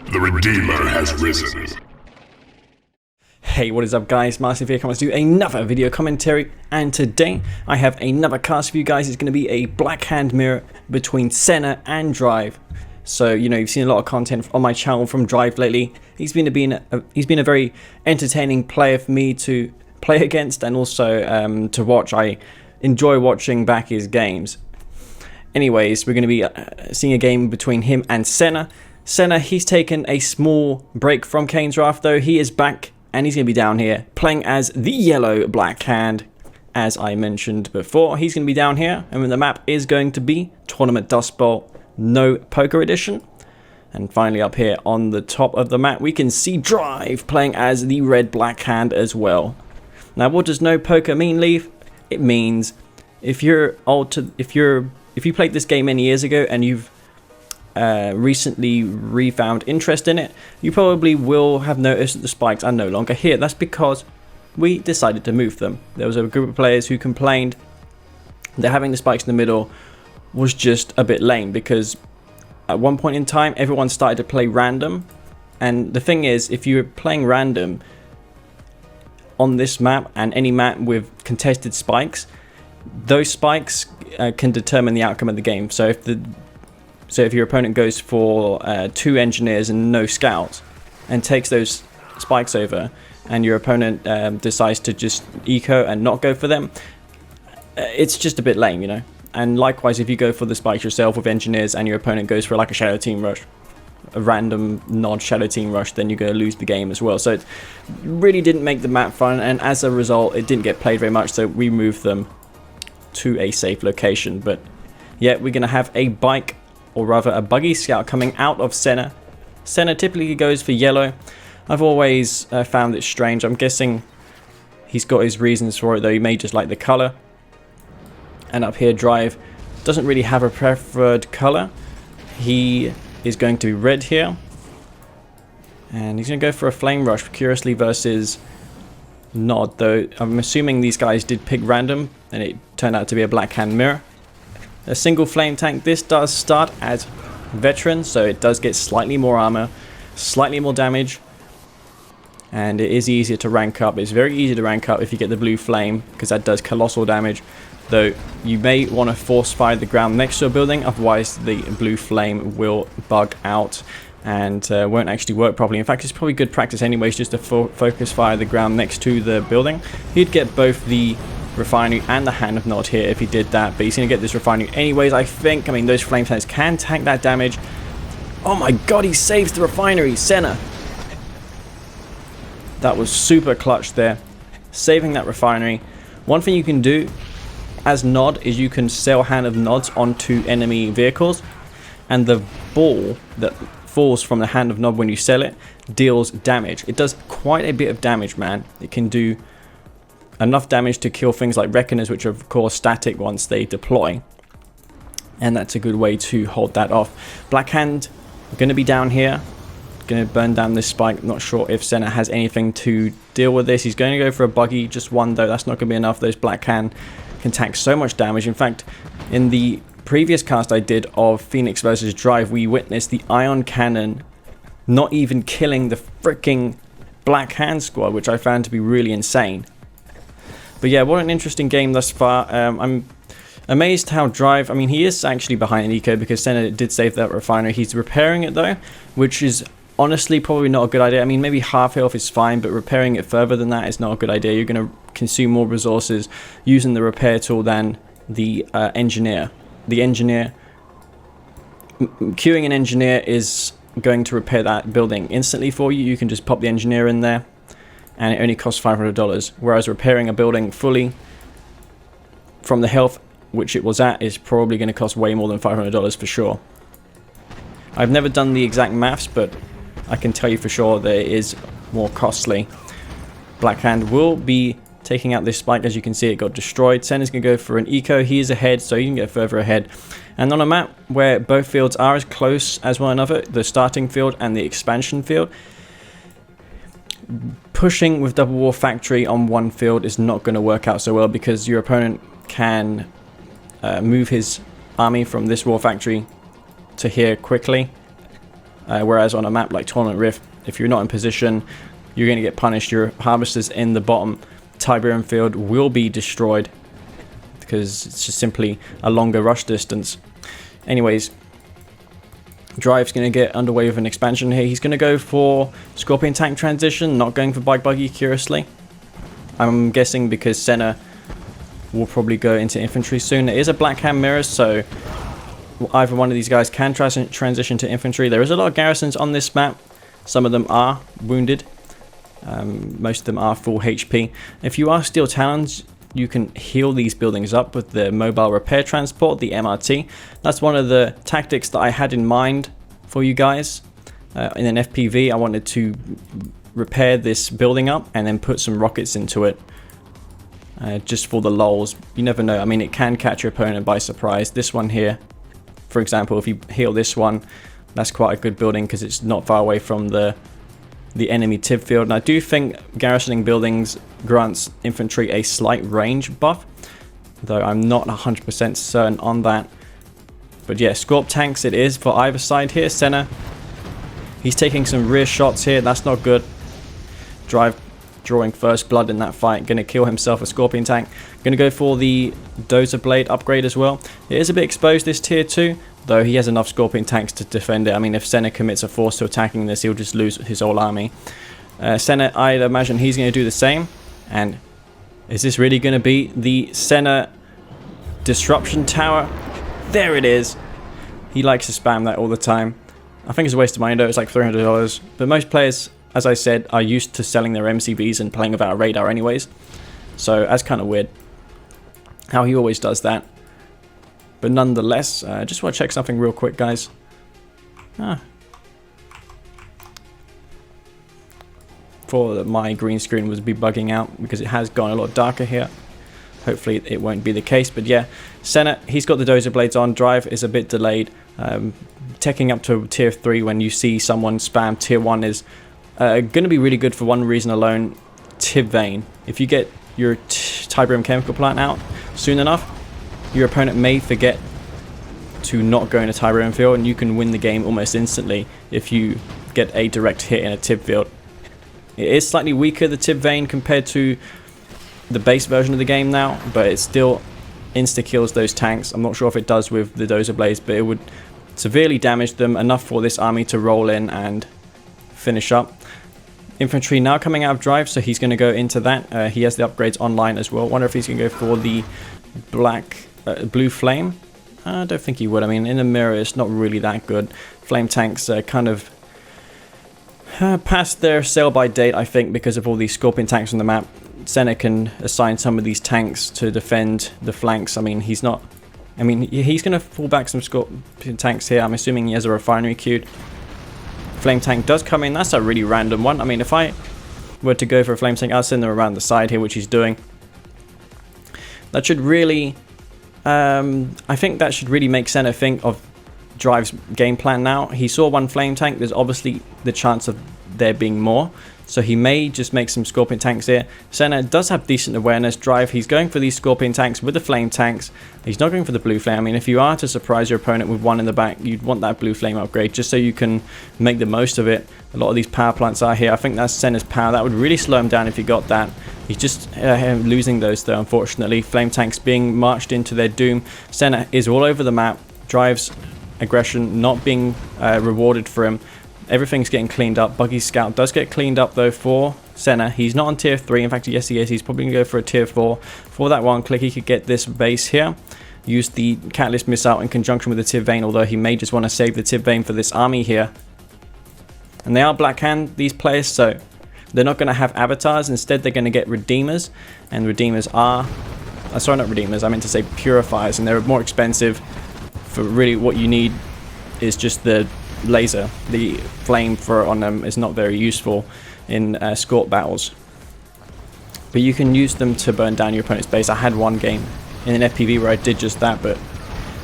The Redeemer has risen. Hey, what is up guys, Massive here coming to do another video commentary, and today I have another cast for you guys. It's going to be a black hand mirror between Senna and Drive. So, you know, you've seen a lot of content on my channel from Drive lately. He's been a very entertaining player for me to play against, and also to watch. I enjoy watching back his games. Anyways, we're going to be seeing a game between him and Senna. Senna, he's taken a small break from Kane's draft though. He is back and he's going to be down here playing as the yellow black hand. As I mentioned before, he's going to be down here, and the map is going to be Tournament Dust Bowl, no poker edition. And finally up here on the top of the map we can see Drive playing as the red black hand as well. Now what does no poker mean, Leaf? It means if you played this game many years ago and you've recently refound interest in it, you probably will have noticed that the spikes are no longer here. That's because we decided to move them. There was a group of players who complained that having the spikes in the middle was just a bit lame, because at one point in time everyone started to play random, and the thing is, if you're playing random on this map and any map with contested spikes, those spikes can determine the outcome of the game. So if your opponent goes for 2 engineers and no scouts and takes those spikes over, and your opponent decides to just eco and not go for them, it's just a bit lame, you know. And likewise, if you go for the spikes yourself with engineers and your opponent goes for like a shadow team rush, a random nod shadow team rush, then you're going to lose the game as well. So it really didn't make the map fun, and as a result it didn't get played very much, so we moved them to a safe location. But yeah, we're going to have a bike, or rather a buggy scout, coming out of Senna. Senna typically goes for yellow. I've always found it strange. I'm guessing he's got his reasons for it though. He may just like the color. And up here Drive doesn't really have a preferred color. He is going to be red here, and he's going to go for a flame rush curiously versus Nod, though I'm assuming these guys did pick random and it turned out to be a black hand mirror. A single flame tank. This does start as veteran, so it does get slightly more armor, slightly more damage, and it is easier to rank up. It's very easy to rank up if you get the blue flame, because that does colossal damage, though you may want to force fire the ground next to a building, otherwise the blue flame will bug out and won't actually work properly. In fact, it's probably good practice anyways just to focus fire the ground next to the building. He'd get both the refinery and the hand of Nod here if he did that, but he's going to get this refinery anyways, I think. I mean, those flame tanks can tank that damage. Oh my god, he saves the refinery, Senna. That was super clutch there, saving that refinery. One thing you can do as Nod is you can sell hand of Nods onto enemy vehicles, and the ball that falls from the hand of Nod when you sell it deals damage. It does quite a bit of damage, man. It can do enough damage to kill things like Reckoners, which are of course static once they deploy, and that's a good way to hold that off. Black hand going to be down here, going to burn down this spike. Not sure if Senna has anything to deal with this. He's going to go for a buggy, just one though. That's not going to be enough. Those black hand can tank so much damage. In fact, in the previous cast I did of Phoenix versus Drive, we witnessed the ion cannon not even killing the freaking black hand squad, which I found to be really insane. But yeah, what an interesting game thus far. I'm amazed how Drive, I mean, he is actually behind an eco because Senna did save that refinery. He's repairing it though, which is honestly probably not a good idea. I mean, maybe half health is fine, but repairing it further than that is not a good idea. You're going to consume more resources using the repair tool than the engineer. The engineer, queuing an engineer is going to repair that building instantly for you. You can just pop the engineer in there, and it only costs $500, whereas repairing a building fully from the health which it was at is probably going to cost way more than $500 for sure. I've never done the exact maths, but I can tell you for sure that it is more costly. Black hand will be taking out this spike. As you can see, it got destroyed. Senna's going to go for an eco. He is ahead, so you can get further ahead. And on a map where both fields are as close as one another, the starting field and the expansion field, pushing with double war factory on one field is not going to work out so well, because your opponent can move his army from this war factory to here quickly. whereas on a map like Tournament Rift, if you're not in position, you're going to get punished. Your harvesters in the bottom Tiberium field will be destroyed because it's just simply a longer rush distance. Anyways, Drive's going to get underway with an expansion here. He's going to go for Scorpion Tank transition, not going for Bike Buggy, curiously. I'm guessing because Senna will probably go into infantry soon. It is a Black Hand mirror, so either one of these guys can transition to infantry. There is a lot of garrisons on this map. Some of them are wounded. Most of them are full HP. If you are Steel Talons, you can heal these buildings up with the Mobile Repair Transport, the MRT. That's one of the tactics that I had in mind for you guys. In an FPV, I wanted to repair this building up and then put some rockets into it. Just for the lulz. You never know. I mean, it can catch your opponent by surprise. This one here, for example, if you heal this one, that's quite a good building because it's not far away from the enemy TIB field. And I do think garrisoning buildings grants infantry a slight range buff, though I'm not 100% certain on that. But yeah, Scorp tanks it is for either side here. Senna, he's taking some rear shots here. That's not good. Drive drawing first blood in that fight. Going to kill himself a Scorpion tank. Going to go for the Dozer Blade upgrade as well. It is a bit exposed, this tier 2, though he has enough Scorpion tanks to defend it. I mean, if Senna commits a force to attacking this, he'll just lose his whole army. Senna, I'd imagine he's going to do the same. And is this really going to be the Senna Disruption Tower? There it is. He likes to spam that all the time. I think it's a waste of money though. It's like $300. But most players, as I said, are used to selling their MCVs and playing without a radar anyways. So that's kind of weird how he always does that. But nonetheless, I just want to check something real quick, guys. For my green screen was be bugging out because it has gone a lot darker here. Hopefully it won't be the case. But yeah, Senna, he's got the Dozer Blades on. Drive is a bit delayed. Teching up to tier 3 when you see someone spam tier 1 is going to be really good for one reason alone. TIB Vein. If you get your Tiberium chemical plant out soon enough, your opponent may forget to not go into Tiberium field, and you can win the game almost instantly if you get a direct hit in a TIB field. It is slightly weaker, the TIB Vein, compared to the base version of the game now, but it still insta-kills those tanks. I'm not sure if it does with the Dozer Blades, but it would severely damage them, enough for this army to roll in and finish up. Infantry now coming out of Drive, so he's going to go into that. He has the upgrades online as well. Wonder if he's going to go for the blue flame. I don't think he would. I mean, in the mirror, it's not really that good. Flame tanks kind of past their sell-by date, I think, because of all these Scorpion tanks on the map. Senna can assign some of these tanks to defend the flanks. I mean, he's not... I mean, he's going to fall back some Scorpion tanks here. I'm assuming he has a refinery queued. Flame tank does come in. That's a really random one. I mean, if I were to go for a flame tank, I'll send them around the side here, which he's doing. That should really... I think that should really make Senna think of Drive's game plan now. He saw one flame tank. There's obviously the chance of there being more. So he may just make some Scorpion tanks here. Senna does have decent awareness. Drive, he's going for these Scorpion tanks with the flame tanks. He's not going for the blue flame. I mean, if you are to surprise your opponent with one in the back, you'd want that blue flame upgrade just so you can make the most of it. A lot of these power plants are here. I think that's Senna's power. That would really slow him down if he got that. He's just losing those though, unfortunately. Flame tanks being marched into their doom. Senna is all over the map. Drive's aggression not being rewarded for him. Everything's getting cleaned up. Buggy's scout does get cleaned up though for Senna. He's not on tier 3. In fact, yes he is. He's probably going to go for a tier 4. For that one click, he could get this base here. Use the Catalyst Missile in conjunction with the TIB Vein, although he may just want to save the TIB Vein for this army here. And they are Black Hand, these players, so they're not going to have avatars. Instead, they're going to get Redeemers. And Redeemers are... sorry, not Redeemers. I meant to say Purifiers. And they're more expensive. For really what you need is just the laser. The flame on them is not very useful in Scorp battles, but you can use them to burn down your opponent's base. I had one game in an FPV where I did just that, but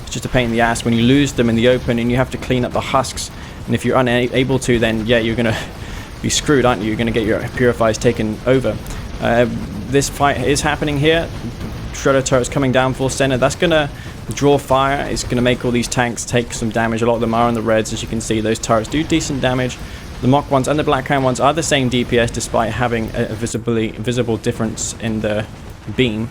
it's just a pain in the ass when you lose them in the open and you have to clean up the husks. And if you're unable to, then yeah, you're gonna be screwed, aren't you? You're gonna get your purifiers taken over. This fight is happening here. Shredder turret's coming down for Senna. That's gonna draw fire. It's going to make all these tanks take some damage. A lot of them are on the reds, as you can see. Those turrets do decent damage. The Mock ones and the Black Hand ones are the same DPS despite having a visible difference in the beam.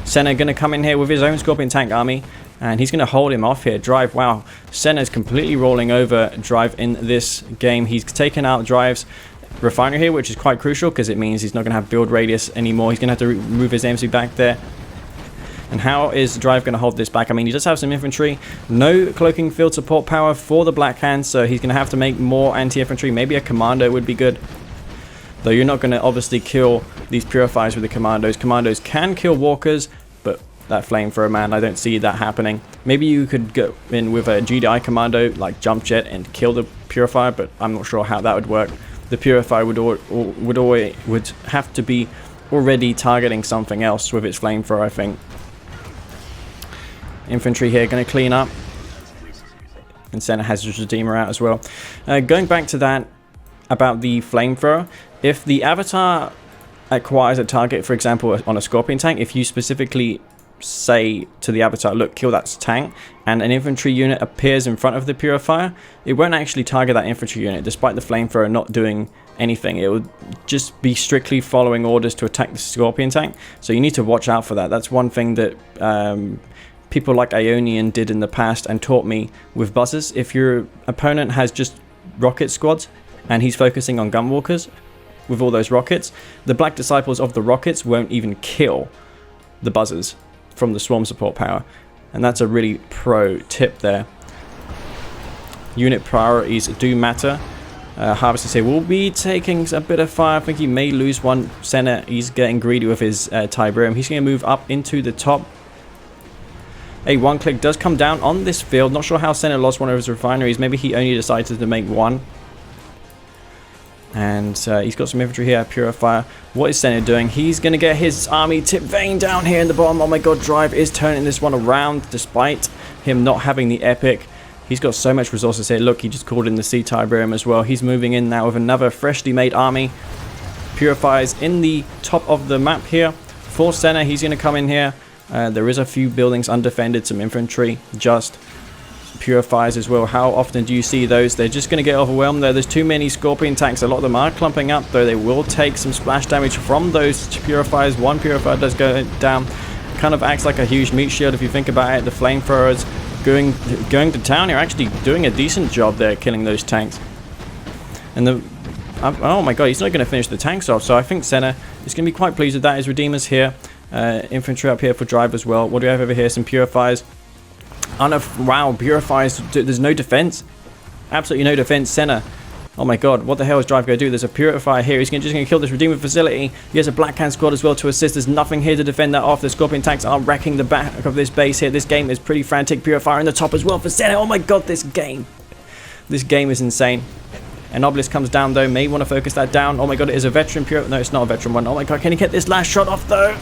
Senna going to come in here with his own Scorpion tank army, and he's going to hold him off here. Drive, wow, Senna's completely rolling over Drive in this game. He's taken out Drive's refinery here, which is quite crucial because it means he's not going to have build radius anymore. He's going to have to move his AMC back there. And how is Drive going to hold this back? I mean, he does have some infantry. No cloaking field support power for the Black Hand, so he's going to have to make more anti-infantry. Maybe a commando would be good. Though you're not going to obviously kill these purifiers with the commandos. Commandos can kill walkers, but that flamethrower, man, I don't see that happening. Maybe you could go in with a GDI commando like Jump Jet and kill the purifier, but I'm not sure how that would work. The purifier would have to be already targeting something else with its flamethrower, I think. Infantry here going to clean up, and Senna has his Redeemer out as well. Going back to that about the flamethrower, if the avatar acquires a target, for example on a Scorpion tank, if you specifically say to the avatar, look, kill that tank, and an infantry unit appears in front of the purifier, it won't actually target that infantry unit despite the flamethrower not doing anything. It will just be strictly following orders to attack the Scorpion tank, so you need to watch out for that. That's one thing that people like Ionian did in the past and taught me with buzzers. If your opponent has just rocket squads and he's focusing on gunwalkers with all those rockets, the Black Disciples of the rockets won't even kill the buzzers from the swarm support power, and that's a really pro tip there. Unit priorities do matter. Harvester say we'll be taking a bit of fire. I think he may lose one. Senna, he's getting greedy with his Tiberium. He's going to move up into the top. A one click does come down on this field. Not sure how Senna lost one of his refineries. Maybe he only decided to make one. And he's got some infantry here. Purifier. What is Senna doing? He's going to get his army tip vein down here in the bottom. Oh my god, Drive is turning this one around despite him not having the epic. He's got so much resources here. Look, he just called in the Sea Tiberium as well. He's moving in now with another freshly made army. Purifiers in the top of the map here. For Senna, he's going to come in here. There is a few buildings undefended, some infantry, just purifiers as well. How often do you see those? They're just going to get overwhelmed though. There's too many Scorpion tanks. A lot of them are clumping up though. They will take some splash damage from those purifiers. One purifier does go down. Kind of acts like a huge meat shield if you think about it. The flamethrowers going to town here, actually doing a decent job there killing those tanks. And oh my god, he's not going to finish the tanks off, so I think Senna is going to be quite pleased with that. His Redeemers here. Infantry up here for Drive as well. What do we have over here? Some purifiers. Wow, purifiers. There's no defense. Absolutely no defense. Senna. Oh my god, what the hell is Drive going to do? There's a purifier here. He's just going to kill this Redeemer facility. He has a Black Hand squad as well to assist. There's nothing here to defend that off. The Scorpion tanks are wrecking the back of this base here. This game is pretty frantic. Purifier in the top as well for Senna. Oh my god, this game is insane. An obelisk comes down though. May want to focus that down. Oh my god, it is a veteran pure. No, it's not a veteran one. Oh my god, can he get this last shot off though?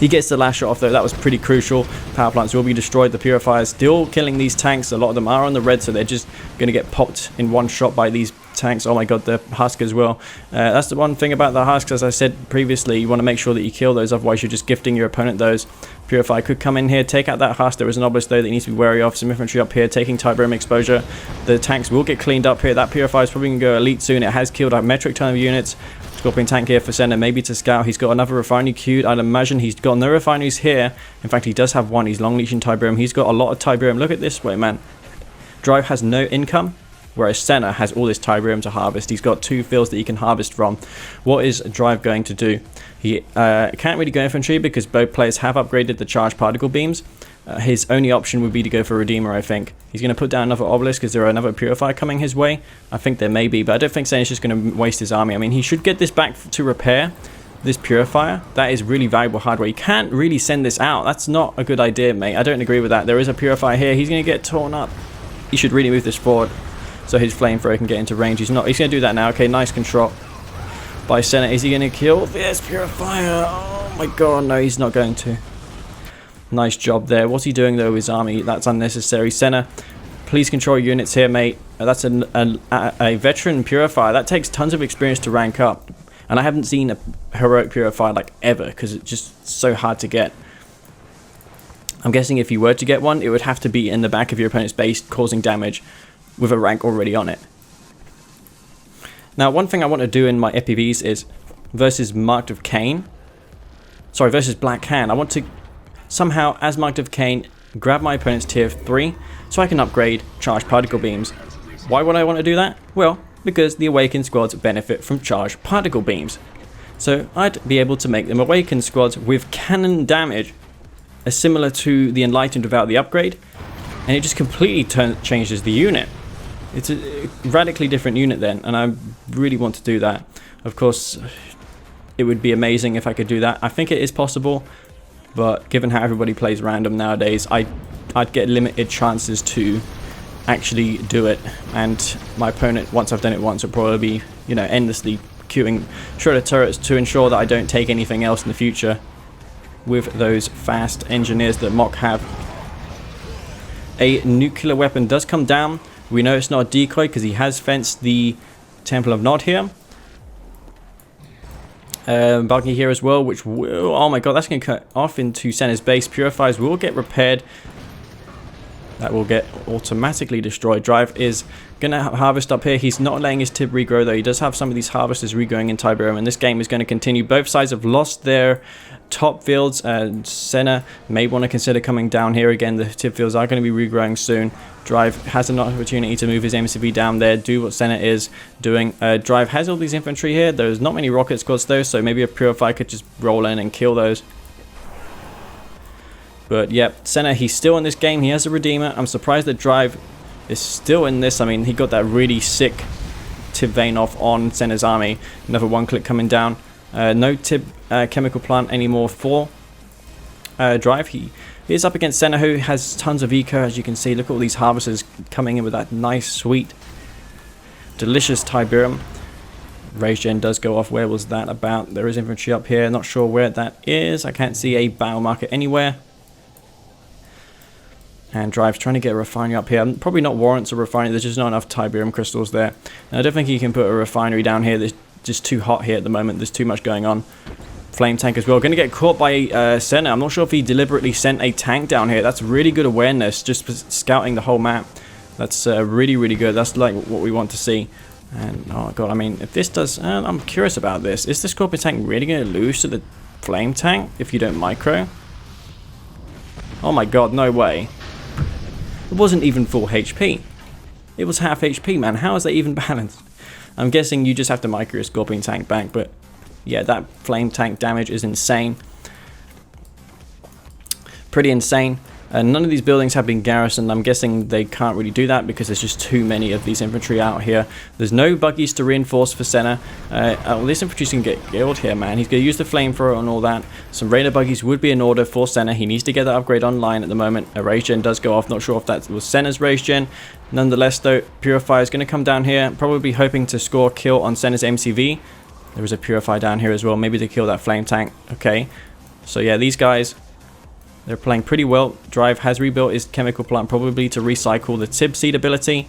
He gets the last shot off though. That was pretty crucial. Power plants will be destroyed. The purifiers still killing these tanks. A lot of them are on the red, so they're just going to get popped in one shot by these tanks. Oh my god, the husk as well. That's the one thing about the husks, as I said previously. You want to make sure that you kill those, otherwise you're just gifting your opponent those. Purifier could come in here, take out that husk. There is an obelisk though that you need to be wary of. Some infantry up here taking Tiberium exposure. The tanks will get cleaned up here. That purifier is probably going to go elite soon. It has killed a metric ton of units. Scorpion tank here for Senna, maybe to scout. He's got another refinery queued. I'd imagine he's got no refineries here. In fact, he does have one. He's long leeching Tiberium. He's got a lot of Tiberium. Look at this way, man. Drive has no income, whereas Senna has all this Tiberium to harvest. He's got 2 fields that he can harvest from. What is Drive going to do? He can't really go infantry because both players have upgraded the charged particle beams. His only option would be to go for Redeemer, I think. He's going to put down another obelisk because there are another purifier coming his way. I think there may be, but I don't think Senna's just going to waste his army. I mean, he should get this back to repair this purifier. That is really valuable hardware. You can't really send this out. That's not a good idea, mate. I don't agree with that. There is a purifier here. He's going to get torn up. He should really move this forward so his flamethrower can get into range. He's not. He's going to do that now. Okay, nice control by Senna. Is he going to kill this purifier? Oh my god, no, he's not going to. Nice job there. What's he doing though with his army? That's unnecessary. Senna, please control your units here, mate. That's a veteran purifier. That takes tons of experience to rank up. And I haven't seen a heroic purifier like ever because it's just so hard to get. I'm guessing if you were to get one, it would have to be in the back of your opponent's base, causing damage with a rank already on it. Now, one thing I want to do in my FPVs is versus Marked of Kane. Sorry, versus Black Hand. I want to somehow, as Marked of Kane, grab my opponent's tier 3 so I can upgrade charged particle beams. Why would I want to do that? Well, because the Awakened squads benefit from charged particle beams. So I'd be able to make them Awakened squads with cannon damage, similar to the Enlightened without the upgrade, and it just completely changes the unit. It's a radically different unit then, and I really want to do that. Of course, it would be amazing if I could do that. I think it is possible, but given how everybody plays random nowadays, I'd get limited chances to actually do it, and my opponent, once I've done it once, will probably be, you know, endlessly queuing Shredder turrets to ensure that I don't take anything else in the future with those fast engineers that Mock have. A nuclear weapon does come down. We know it's not a decoy because he has fenced the Temple of Nod here. Buggy here as well, which will, oh my god, that's going to cut off into Senna's base. Purifiers will get repaired. That will get automatically destroyed. Drive is going to harvest up here. He's not letting his tib regrow though. He does have some of these harvesters regrowing in Tiberium, and this game is going to continue. Both sides have lost their top fields. Senna may want to consider coming down here again. The tib fields are going to be regrowing soon. Drive has an opportunity to move his MCV down there, do what Senna is doing. Drive has all these infantry here. There's not many rocket squads though, so maybe a Purifier could just roll in and kill those. But yep, Senna, he's still in this game. He has a Redeemer. I'm surprised that Drive is still in this. I mean, he got that really sick tib vein off on Senna's army. Another one click coming down. No tib chemical plant anymore for Drive. He is up against Senna, who has tons of eco, as you can see. Look at all these harvesters coming in with that nice, sweet, delicious Tiberium. Rage gen does go off. Where was that about? There is infantry up here. Not sure where that is. I can't see a battle marker anywhere. And Drive's trying to get a refinery up here. Probably not warrants a refinery. There's just not enough Tiberium crystals there. And I don't think you can put a refinery down here. There's just too hot here at the moment. There's too much going on. Flame tank as well. Going to get caught by Senna. I'm not sure if he deliberately sent a tank down here. That's really good awareness, just for scouting the whole map. That's really, really good. That's like what we want to see. And oh god, I mean, if this does, I'm curious about this. Is the Scorpion tank really going to lose to the Flame tank if you don't micro? Oh my god, no way. It wasn't even full HP. It was half HP, man. How is that even balanced? I'm guessing you just have to micro your Scorpion tank back, but yeah, that Flame tank damage is insane. Pretty insane. None of these buildings have been garrisoned. I'm guessing they can't really do that because there's just too many of these infantry out here. There's no buggies to reinforce for Senna. Oh, this infantry's going to get killed here, man. He's going to use the flamethrower and all that. Some raider buggies would be in order for Senna. He needs to get that upgrade online at the moment. A rage gen does go off. Not sure if that was Senna's rage gen. Nonetheless, though, Purifier is going to come down here, probably hoping to score a kill on Senna's MCV. There is a Purifier down here as well, maybe to kill that flame tank. Okay, so yeah, these guys, they're playing pretty well. Drive has rebuilt his chemical plant, probably to recycle the Tib Seed ability.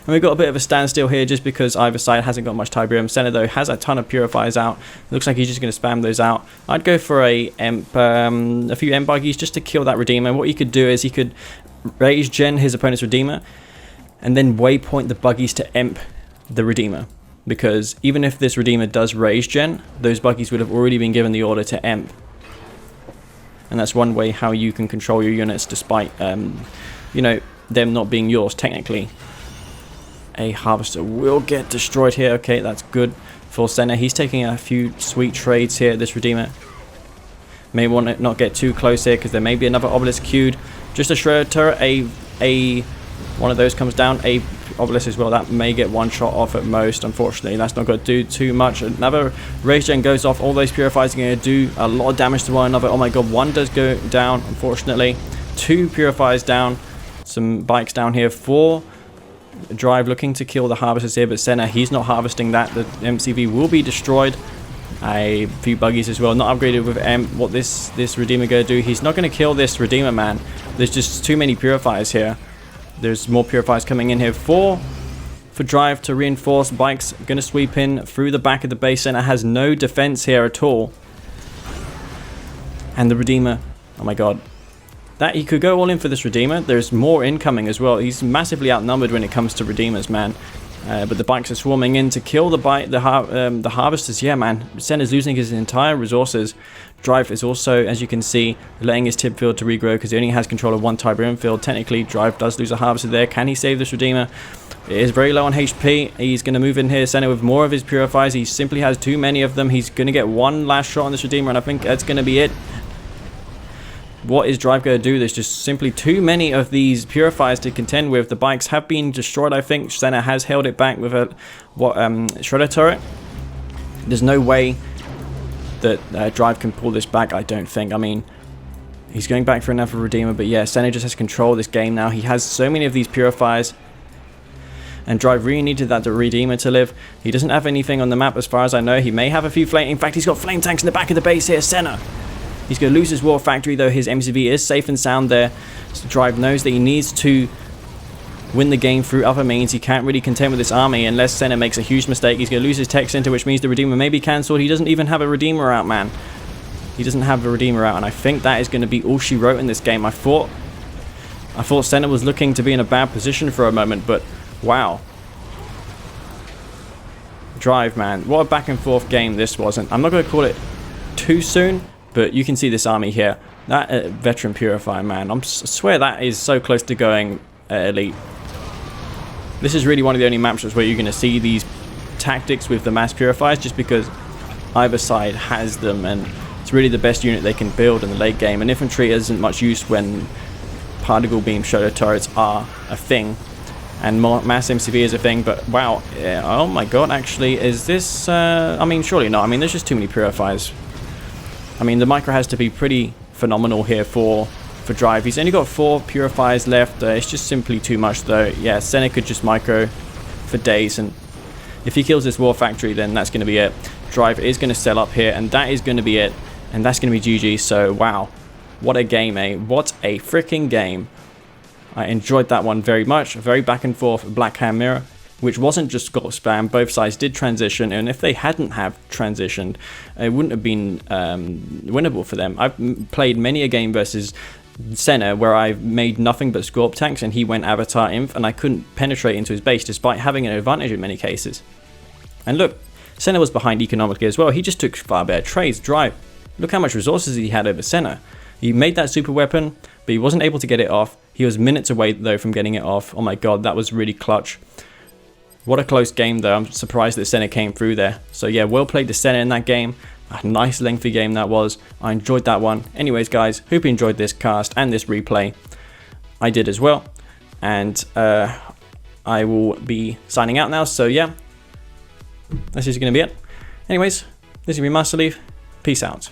And we've got a bit of a standstill here just because either side hasn't got much Tiberium. Senna, though, has a ton of Purifiers out. Looks like he's just going to spam those out. I'd go for a few M buggies just to kill that Redeemer. What you could do is he could rage gen his opponent's Redeemer and then waypoint the buggies to emp the Redeemer. Because even if this Redeemer does rage gen, those buggies would have already been given the order to emp. And that's one way how you can control your units despite, you know, them not being yours technically. A harvester will get destroyed here. Okay, that's good for Senna. He's taking a few sweet trades here, this Redeemer. May want to not get too close here because there may be another obelisk queued. Just a shredder turret, one of those comes down. A obelisk as well, that may get one shot off at most. Unfortunately, that's not going to do too much. Another rage gen goes off. All those purifiers are going to do a lot of damage to one another. Oh my god, one does go down, unfortunately. Two purifiers down. Some bikes down here. Four Drive looking to kill the harvesters here, but Senna, he's not harvesting that. The MCV will be destroyed. A few buggies as well, not upgraded with M. What this Redeemer going to do? He's not going to kill this Redeemer, man. There's just too many purifiers here. There's more purifiers coming in here. Four for Drive to reinforce. Bikes going to sweep in through the back of the base. Senna has no defense here at all. And the Redeemer Oh my god. That he could go all in for this Redeemer. There's more incoming as well. He's massively outnumbered when it comes to Redeemers, man. But the bikes are swarming in to kill the harvesters. Yeah, man. Senna's losing his entire resources. Drive is also, as you can see, letting his tip field to regrow because he only has control of one Tiberium field. Technically, Drive does lose a harvester there. Can he save this Redeemer? It is very low on HP. He's going to move in here. Senna with more of his purifiers. He simply has too many of them. He's going to get one last shot on this Redeemer, and I think that's going to be it. What is Drive going to do? There's just simply too many of these purifiers to contend with. The bikes have been destroyed, I think. Senna has held it back with a Shredder turret. There's no way that Drive can pull this back, I don't think. I mean, he's going back for another Redeemer, but yeah, Senna just has control of this game now. He has so many of these purifiers, and Drive really needed that Redeemer to live. He doesn't have anything on the map as far as I know. He may have a few flame. In fact, he's got flame tanks in the back of the base here, Senna. He's going to lose his War Factory, though his MCV is safe and sound there. So Drive knows that he needs to win the game through other means. He can't really contend with this army unless Senna makes a huge mistake. He's going to lose his tech center, which means the Redeemer may be cancelled. He doesn't even have a Redeemer out, man. He doesn't have a Redeemer out, and I think that is going to be all she wrote in this game. I thought Senna was looking to be in a bad position for a moment, but wow. Drive, man. What a back and forth game this wasn't. I'm not going to call it too soon, but you can see this army here. That veteran purifier, man. I swear that is so close to going elite. This is really one of the only matches where you're going to see these tactics with the mass purifiers, just because either side has them, and it's really the best unit they can build in the late game. And infantry isn't much use when particle beam shoulder turrets are a thing, and mass MCV is a thing. But wow, yeah, oh my god, actually, is this... I mean, surely not. I mean, there's just too many purifiers. I mean, the micro has to be pretty phenomenal here for Drive. He's only got 4 purifiers left. It's just simply too much, though. Yeah, Senna could just micro for days, and if he kills this War Factory, then that's going to be it. Drive is going to sell up here, and that is going to be it. And that's going to be GG. So, wow. What a game, eh? What a freaking game. I enjoyed that one very much. A very back and forth Black Hand Mirror, which wasn't just Scott spam. Both sides did transition, and if they hadn't have transitioned, it wouldn't have been winnable for them. I've played many a game versus Senna where I've made nothing but Scorp tanks, and he went Avatar Inf, and I couldn't penetrate into his base despite having an advantage in many cases. And look, Senna was behind economically as well. He just took far better trades. Drive, look how much resources he had over Senna. He made that super weapon, but he wasn't able to get it off. He was minutes away, though, from getting it off. Oh my god, that was really clutch. What a close game, though. I'm surprised that Senna came through there. So yeah, well played to Senna in that game. A nice lengthy game that was. I enjoyed that one. Anyways, guys, hope you enjoyed this cast and this replay. I did as well. And I will be signing out now. So yeah, this is going to be it. Anyways, this is going to be Master Leaf. Peace out.